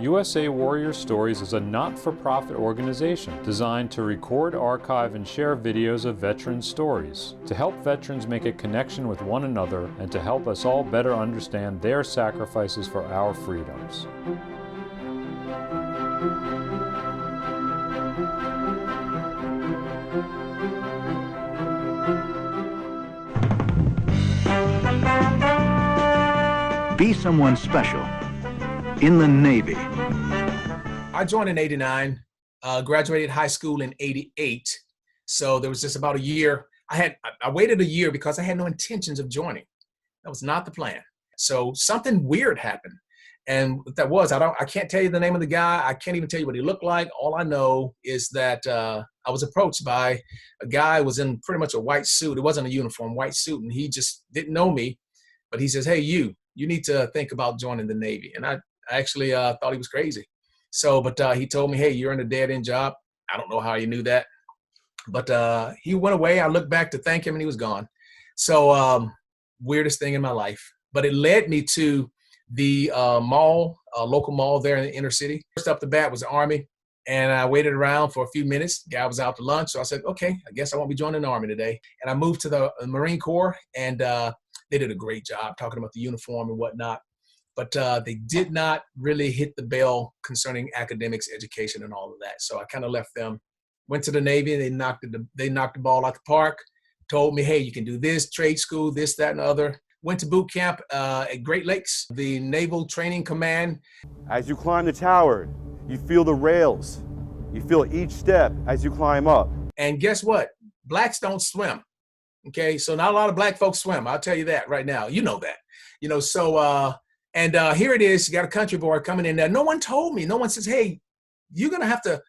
USA Warrior Stories is a not-for-profit organization designed to record, archive, and share videos of veteran stories, to help veterans make a connection with one another and to help us all better understand their sacrifices for our freedoms. Be someone special in the Navy. I joined in '89, graduated high school in '88. So there was just about a year. I waited a year because I had no intentions of joining. That was not the plan. So something weird happened. And what that was, I can't tell you the name of the guy. I can't even tell you what he looked like. All I know is that I was approached by a guy who was in pretty much a white suit. It wasn't a uniform, white suit. And he just didn't know me. But he says, hey, you need to think about joining the Navy. And I actually thought he was crazy. So, but he told me, hey, you're in a dead-end job. I don't know how he knew that. But he went away. I looked back to thank him, and he was gone. So weirdest thing in my life. But it led me to the mall, local mall there in the inner city. First up the bat was the Army. And I waited around for a few minutes. The guy was out to lunch. So I said, okay, I guess I won't be joining the Army today. And I moved to the Marine Corps, and they did a great job talking about the uniform and whatnot. But they did not really hit the bell concerning academics, education, and all of that. So I kind of left them, went to the Navy, and they knocked the ball out the park, told me, hey, you can do this, trade school, this, that, and the other. Went to boot camp at Great Lakes, the Naval Training Command. As you climb the tower, you feel the rails. You feel each step as you climb up. And guess what? Blacks don't swim. Okay, so not a lot of black folks swim. I'll tell you that right now. You know that. So here it is. You got a country boy coming in there. No one told me. No one says, hey, you're going to have to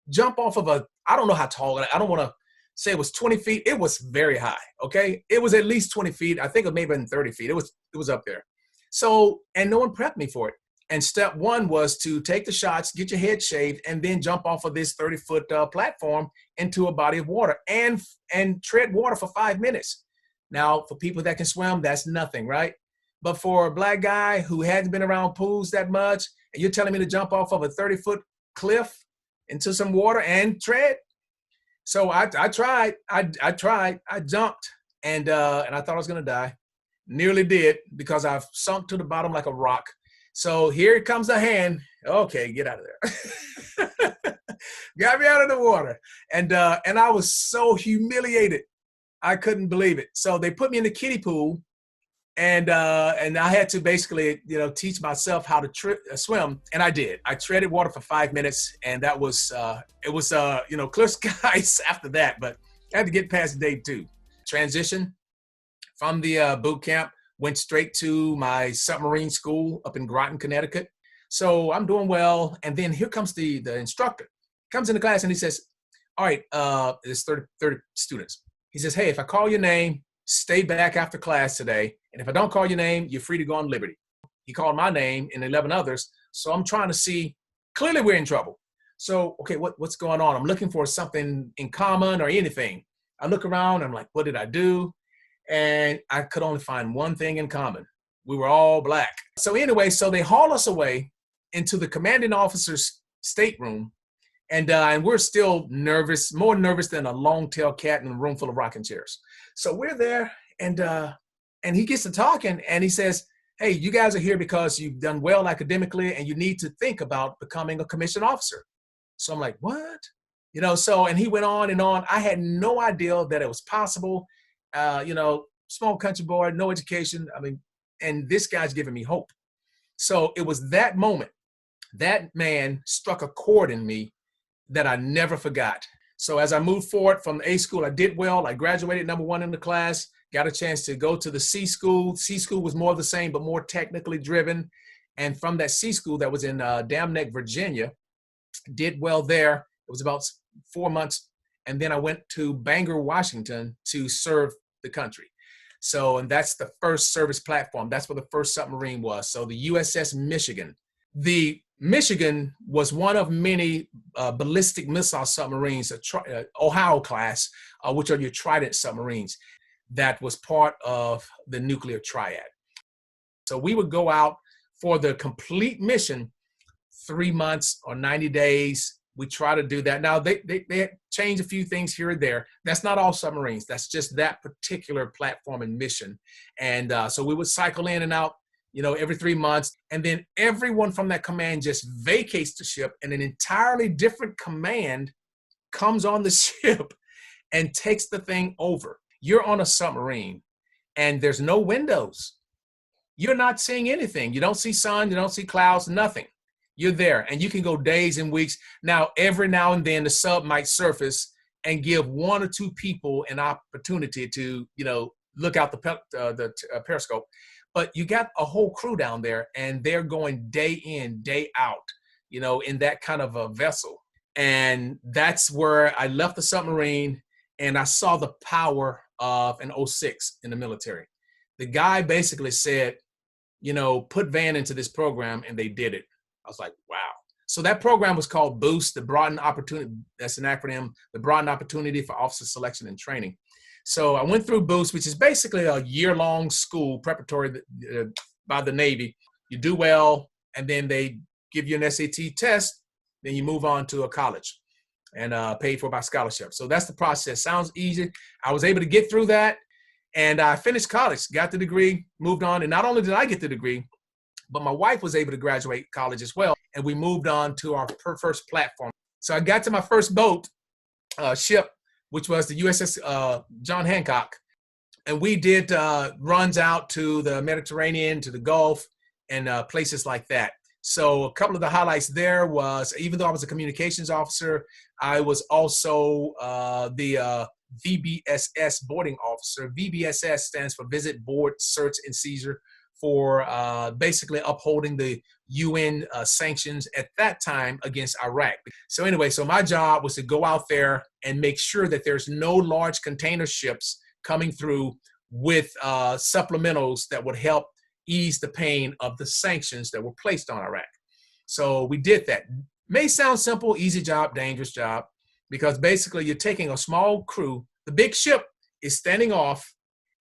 jump off of I don't know how tall. I don't want to say it was 20 feet. It was very high. Okay, it was at least 20 feet. I think it may have been 30 feet. It was up there. So, and no one prepped me for it. And step one was to take the shots, get your head shaved, and then jump off of this 30-foot platform into a body of water and tread water for 5 minutes. Now, for people that can swim, that's nothing, right? But for a black guy who hadn't been around pools that much, and you're telling me to jump off of a 30-foot cliff into some water and tread? So I tried. I jumped, and I thought I was going to die. Nearly did, because I've sunk to the bottom like a rock. So here comes a hand. Okay, get out of there. Got me out of the water. And I was so humiliated. I couldn't believe it. So they put me in the kiddie pool, and I had to basically, teach myself how to swim. And I did. I treaded water for 5 minutes, and that was, clear skies after that, but I had to get past day 2. Transition from the boot camp. Went straight to my submarine school up in Groton, Connecticut. So I'm doing well. And then here comes the instructor. Comes into class and he says, all right, there's 30 students. He says, hey, if I call your name, stay back after class today. And if I don't call your name, you're free to go on liberty. He called my name and 11 others. So I'm trying to see, clearly we're in trouble. So, okay, what's going on? I'm looking for something in common or anything. I look around, I'm like, what did I do? And I could only find one thing in common. We were all black. So anyway, so they haul us away into the commanding officer's stateroom. And we're still nervous, more nervous than a long-tailed cat in a room full of rocking chairs. So we're there, and he gets to talking, and he says, hey, you guys are here because you've done well academically, and you need to think about becoming a commissioned officer. So I'm like, what? And he went on and on. I had no idea that it was possible. Small country boy, no education. And this guy's giving me hope. So it was that moment, that man struck a chord in me that I never forgot. So as I moved forward from the A school, I did well. I graduated number 1 in the class, got a chance to go to the C school. C school was more of the same, but more technically driven. And from that C school that was in Dam Neck, Virginia, did well there. It was about 4 months. And then I went to Bangor, Washington to serve the country. So, and that's the first service platform. That's where the first submarine was. So the USS Michigan. The Michigan was one of many ballistic missile submarines, Ohio class, which are your Trident submarines, that was part of the nuclear triad. So we would go out for the complete mission 3 months or 90 days. We try to do that. Now, they change a few things here or there. That's not all submarines. That's just that particular platform and mission. And so we would cycle in and out, every 3 months. And then everyone from that command just vacates the ship, and an entirely different command comes on the ship and takes the thing over. You're on a submarine, and there's no windows. You're not seeing anything. You don't see sun, you don't see clouds, nothing. You're there, and you can go days and weeks. Now, every now and then, the sub might surface and give one or two people an opportunity to, look out the periscope. But you got a whole crew down there, and they're going day in, day out, in that kind of a vessel. And that's where I left the submarine, and I saw the power of an 06 in the military. The guy basically said, put Vann into this program, and they did it. I was like, wow. So that program was called BOOST, the Broadened Opportunity. That's an acronym, the Broadened Opportunity for Officer Selection and Training. So I went through BOOST, which is basically a year-long school preparatory by the Navy. You do well, and then they give you an SAT test. Then you move on to a college and paid for by scholarship. So that's the process. Sounds easy. I was able to get through that, and I finished college, got the degree, moved on. And not only did I get the degree, but my wife was able to graduate college as well. And we moved on to our first platform. So I got to my first ship, which was the USS John Hancock. And we did runs out to the Mediterranean, to the Gulf, and places like that. So a couple of the highlights there was, even though I was a communications officer, I was also the VBSS boarding officer. VBSS stands for Visit, Board, Search, and Seizure, for basically upholding the UN sanctions at that time against Iraq. So anyway, so my job was to go out there and make sure that there's no large container ships coming through with supplementals that would help ease the pain of the sanctions that were placed on Iraq. So we did that. May sound simple, easy job, dangerous job, because basically you're taking a small crew. The big ship is standing off,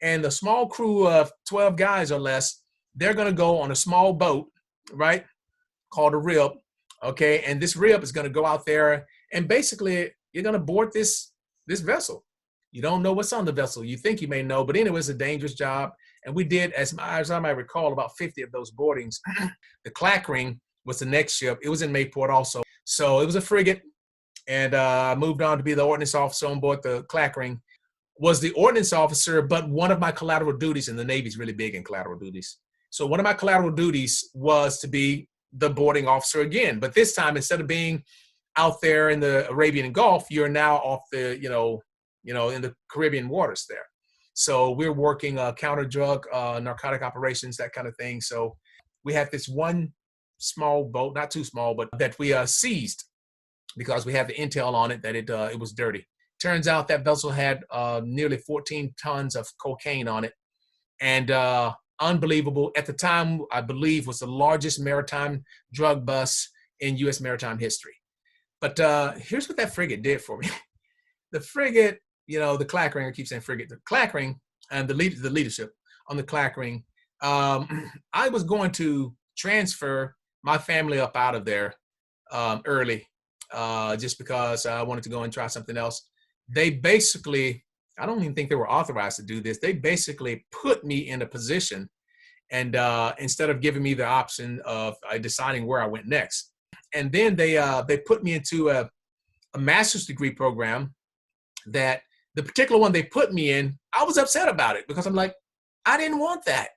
and the small crew of 12 guys or less, they're going to go on a small boat, right, called a rib, okay? And this rib is going to go out there, and basically you're going to board this vessel. You don't know what's on the vessel. You think you may know, but anyway, it's a dangerous job. And we did, as I might recall, about 50 of those boardings. The Clackering was the next ship. It was in Mayport also. So it was a frigate, and I moved on to be the ordnance officer on board the Clackering. Was the ordnance officer, but one of my collateral duties, and the Navy's really big in collateral duties. So one of my collateral duties was to be the boarding officer again. But this time, instead of being out there in the Arabian Gulf, you're now off the, in the Caribbean waters there. So we're working counter drug, narcotic operations, that kind of thing. So we had this one small boat, not too small, but that we seized because we had the intel on it that it was dirty. Turns out that vessel had nearly 14 tons of cocaine on it. And unbelievable. At the time, I believe, was the largest maritime drug bust in U.S. maritime history. But here's what that frigate did for me. The frigate, the Clackering, I keep saying frigate, the Clackering and the leadership on the Clackering, I was going to transfer my family up out of there early just because I wanted to go and try something else. They basically, I don't even think they were authorized to do this. They basically put me in a position, and instead of giving me the option of deciding where I went next. And then they put me into a master's degree program that the particular one they put me in, I was upset about it because I'm like, I didn't want that,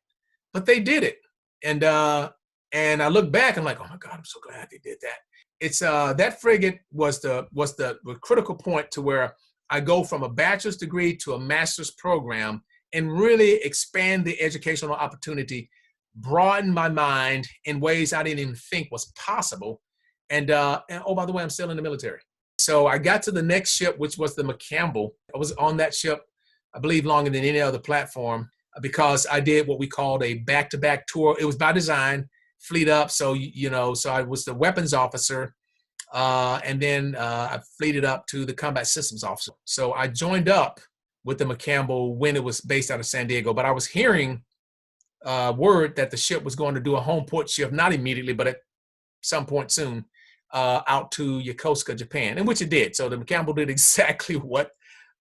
but they did it. And I look back, I'm like, oh my God, I'm so glad they did that. It's that frigate was the critical point to where I go from a bachelor's degree to a master's program and really expand the educational opportunity, broaden my mind in ways I didn't even think was possible. And oh, by the way, I'm still in the military. So I got to the next ship, which was the McCampbell. I was on that ship, I believe, longer than any other platform because I did what we called a back-to-back tour. It was by design, fleet up. So, so I was the weapons officer. And then I fleeted up to the combat systems officer. So I joined up with the McCampbell when it was based out of San Diego, but I was hearing word that the ship was going to do a home port shift, not immediately, but some point soon out to Yokosuka, Japan, in which it did. So the McCampbell did exactly what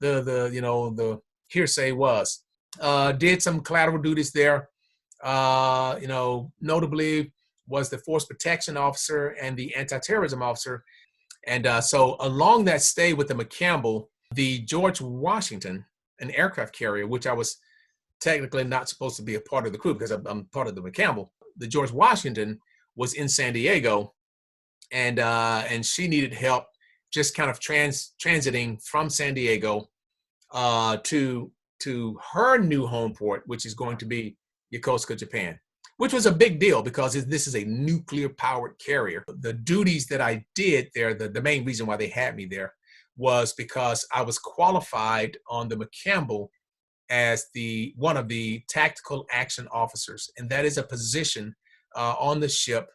the hearsay was. Did some collateral duties there. Notably was the force protection officer and the anti-terrorism officer. And so along that stay with the McCampbell, the George Washington, an aircraft carrier, which I was technically not supposed to be a part of the crew because I'm part of the McCampbell. The George Washington was in San Diego, and she needed help just kind of transiting from San Diego to her new home port, which is going to be Yokosuka, Japan, which was a big deal because this is a nuclear-powered carrier. The duties that I did there, the main reason why they had me there was because I was qualified on the McCampbell as one of the tactical action officers, and that is a position on the ship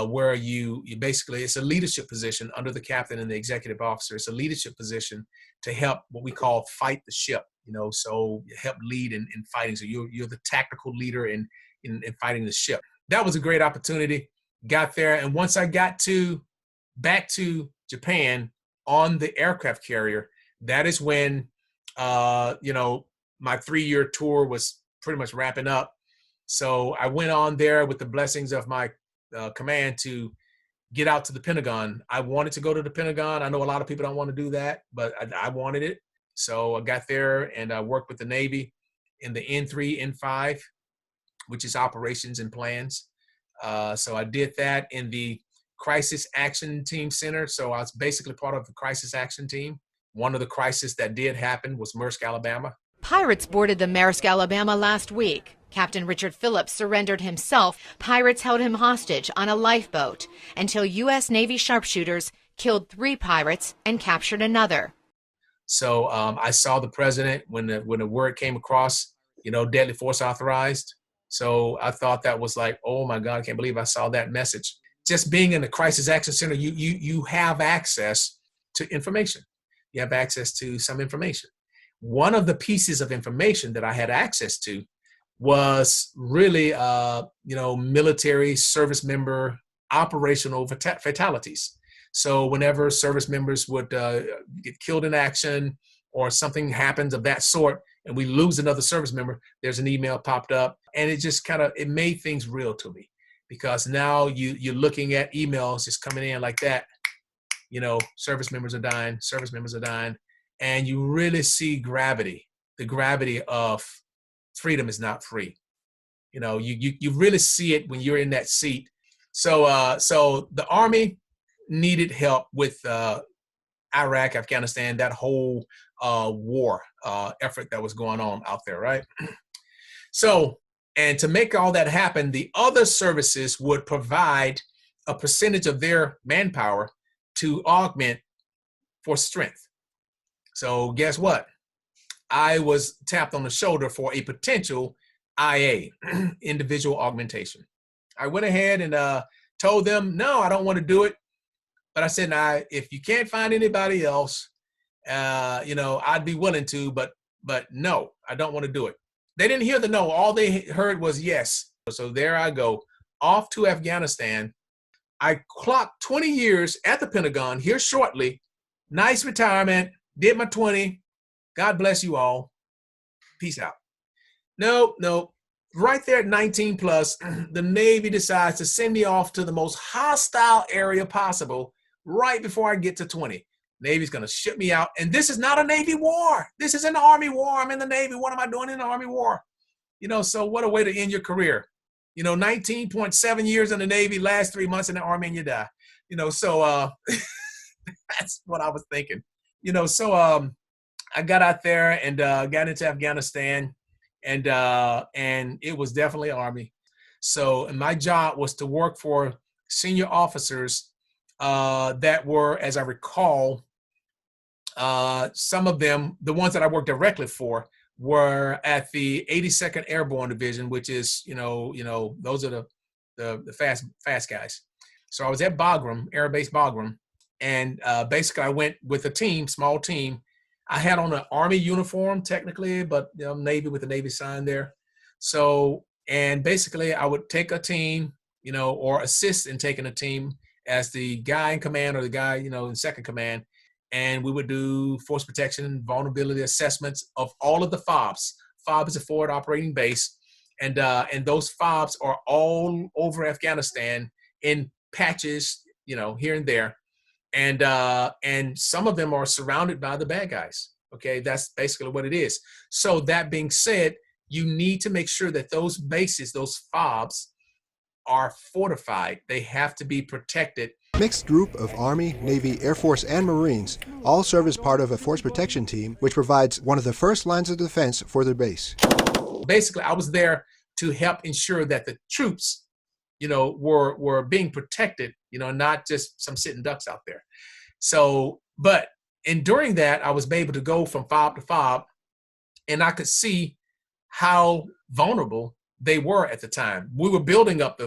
where you basically, it's a leadership position under the captain and the executive officer. It's a leadership position to help what we call fight the ship, so help lead in fighting. So you're the tactical leader in fighting the ship. That was a great opportunity. Got there, and once I got back to Japan on the aircraft carrier, that is when my 3-year tour was pretty much wrapping up. So I went on there with the blessings of my command to get out to the Pentagon. I wanted to go to the Pentagon. I know a lot of people don't want to do that, but I wanted it. So I got there and I worked with the Navy in the N3, N5, which is operations and plans. So I did that in the Crisis Action Team Center. So I was basically part of the Crisis Action Team. One of the crises that did happen was Maersk, Alabama. Pirates boarded the Maersk, Alabama last week. Captain Richard Phillips surrendered himself. Pirates held him hostage on a lifeboat until U.S. Navy sharpshooters killed 3 pirates and captured another. So I saw the president when the word came across, deadly force authorized. So I thought that was like, oh my God, I can't believe I saw that message. Just being in the Crisis Action Center, you have access to information. You have access to some information. One of the pieces of information that I had access to was really, military service member operational fatalities. So whenever service members would get killed in action or something happens of that sort, and we lose another service member, there's an email popped up, and it just it made things real to me, because now you're looking at emails just coming in like that, service members are dying, and you really see the gravity of freedom is not free. You really see it when you're in that seat. So the Army needed help with Iraq, Afghanistan, that whole war effort that was going on out there, right? So, and to make all that happen, the other services would provide a percentage of their manpower to augment for strength. So guess what? I was tapped on the shoulder for a potential IA, individual augmentation. I went ahead and told them, no, I don't want to do it. But I said, nah, if you can't find anybody else, I'd be willing to, but no, I don't want to do it. They didn't hear the no. All they heard was yes. So there I go, off to Afghanistan. I clocked 20 years at the Pentagon here shortly. Nice retirement. Did my 20. God bless you all. Peace out. No. Right there at 19 plus, the Navy decides to send me off to the most hostile area possible right before I get to 20. Navy's going to ship me out. And this is not a Navy war. This is an Army war. I'm in the Navy. What am I doing in the Army war? So what a way to end your career. 19.7 years in the Navy, last 3 months in the Army, and you die. So that's what I was thinking. So I got out there and got into Afghanistan, and it was definitely Army. So my job was to work for senior officers that were, as I recall, some of them, the ones that I worked directly for, were at the 82nd Airborne Division, which is, those are the fast guys. So I was at Bagram, Air Base Bagram, and basically I went with a team, small team. I had on an Army uniform technically, but Navy with the Navy sign there. So, and basically I would take a team, or assist in taking a team as the guy in command or the guy, in second command. And we would do force protection, vulnerability assessments of all of the FOBs. FOB is a forward operating base. And those FOBs are all over Afghanistan in patches, here and there. And some of them are surrounded by the bad guys. Okay, that's basically what it is. So that being said, you need to make sure that those bases, those FOBs, are fortified. They have to be protected. Mixed group of Army, Navy, Air Force, and Marines all serve as part of a force protection team, which provides one of the first lines of defense for their base. Basically, I was there to help ensure that the troops, were being protected, not just some sitting ducks out there. So, and during that, I was able to go from FOB to FOB, and I could see how vulnerable they were at the time. We were building up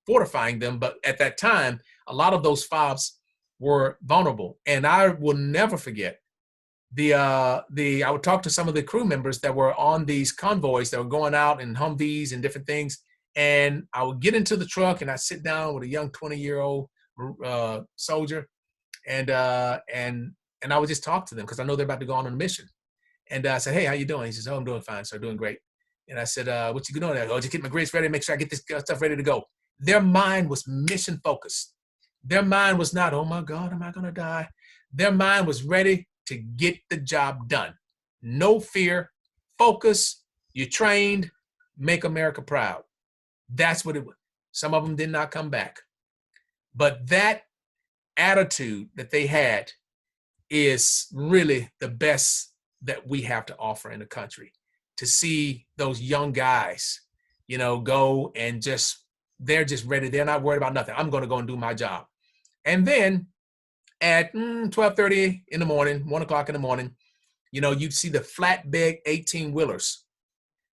fortifying them, but at that time, a lot of those FOBs were vulnerable. And I will never forget I would talk to some of the crew members that were on these convoys that were going out in Humvees and different things. And I would get into the truck and I'd sit down with a young 20-year-old soldier, and I would just talk to them because I know they're about to go on a mission. And I said, "Hey, how you doing?" He says, "Oh, I'm doing fine, sir, doing great." And I said, "What you doing?" "Oh, just get my grades ready, make sure I get this stuff ready to go." Their mind was mission focused. Their mind was not, "Oh my God, am I going to die?" Their mind was ready to get the job done. No fear, focus, you trained, make America proud. That's what it was. Some of them did not come back. But that attitude that they had is really the best that we have to offer in the country. To see those young guys, go and they're just ready. They're not worried about nothing. I'm going to go and do my job. And then at 12:30 in the morning, 1 o'clock in the morning, you'd see the flatbed 18-wheelers.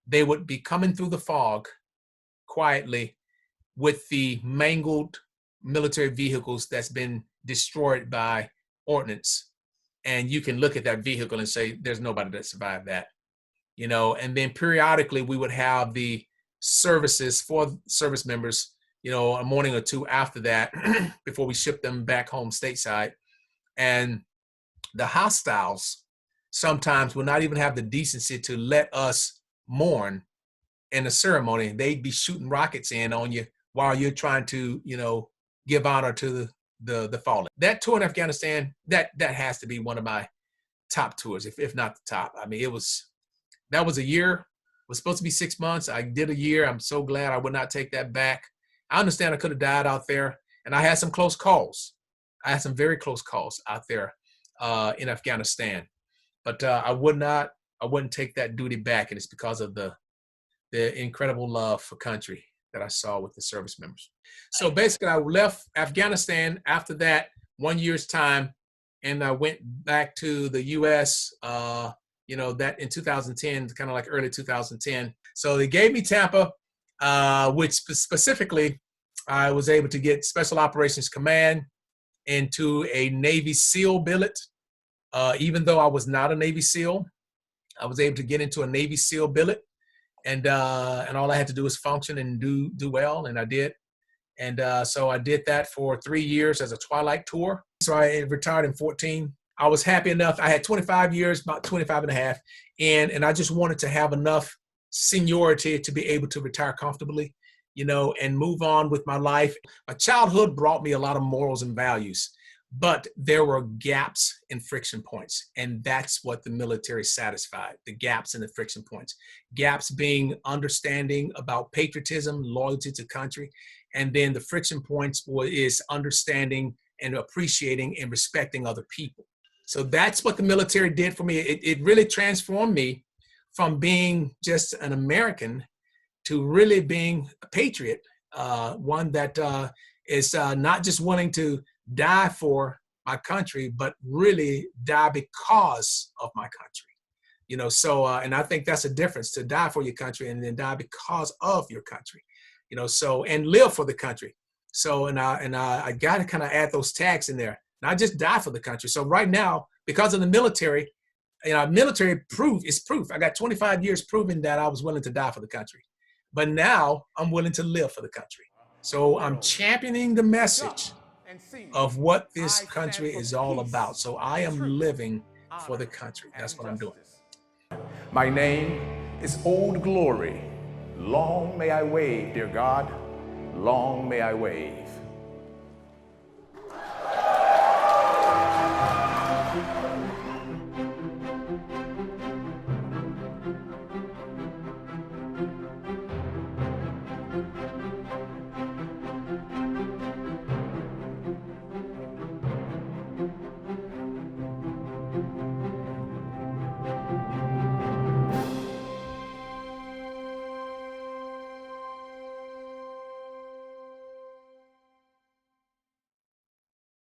They would be coming through the fog quietly with the mangled military vehicles that's been destroyed by ordnance. And you can look at that vehicle and say, there's nobody that survived that. And then periodically we would have the services for service members, a morning or two after that, before we ship them back home stateside. And the hostiles sometimes will not even have the decency to let us mourn in a ceremony. They'd be shooting rockets in on you while you're trying to, give honor to the fallen. That tour in Afghanistan, that has to be one of my top tours, if not the top. I mean, that was a year. It was supposed to be 6 months. I did a year. I'm so glad I would not take that back. I understand I could have died out there, and I had some close calls. I had some very close calls out there in Afghanistan, but I wouldn't take that duty back, and it's because of the incredible love for country that I saw with the service members. So basically, I left Afghanistan after that 1 year's time, and I went back to the U.S., that in 2010, kind of like early 2010. So they gave me Tampa, which specifically, I was able to get Special Operations Command into a Navy SEAL billet. Even though I was not a Navy SEAL, I was able to get into a Navy SEAL billet. And all I had to do was function and do well, and I did. And so I did that for 3 years as a twilight tour. So I retired in 2014. I was happy enough. I had 25 years, about 25 and a half, and I just wanted to have enough seniority to be able to retire comfortably, and move on with my life. My childhood brought me a lot of morals and values, but there were gaps and friction points, and that's what the military satisfied, the gaps and the friction points. Gaps being understanding about patriotism, loyalty to country, and then the friction points is understanding and appreciating and respecting other people. So that's what the military did for me. It really transformed me from being just an American to really being a patriot, one that is not just willing to die for my country, but really die because of my country. So, and I think that's a difference, to die for your country and then die because of your country, so, and live for the country. So, and I got to kind of add those tags in there, not just die for the country. So right now, because of the military, military proof is proof. I got 25 years proving that I was willing to die for the country, but now I'm willing to live for the country. So I'm championing the message of what this country is all about. So I am living for the country. That's what I'm doing. My name is Old Glory. Long may I wave, dear God. Long may I wave.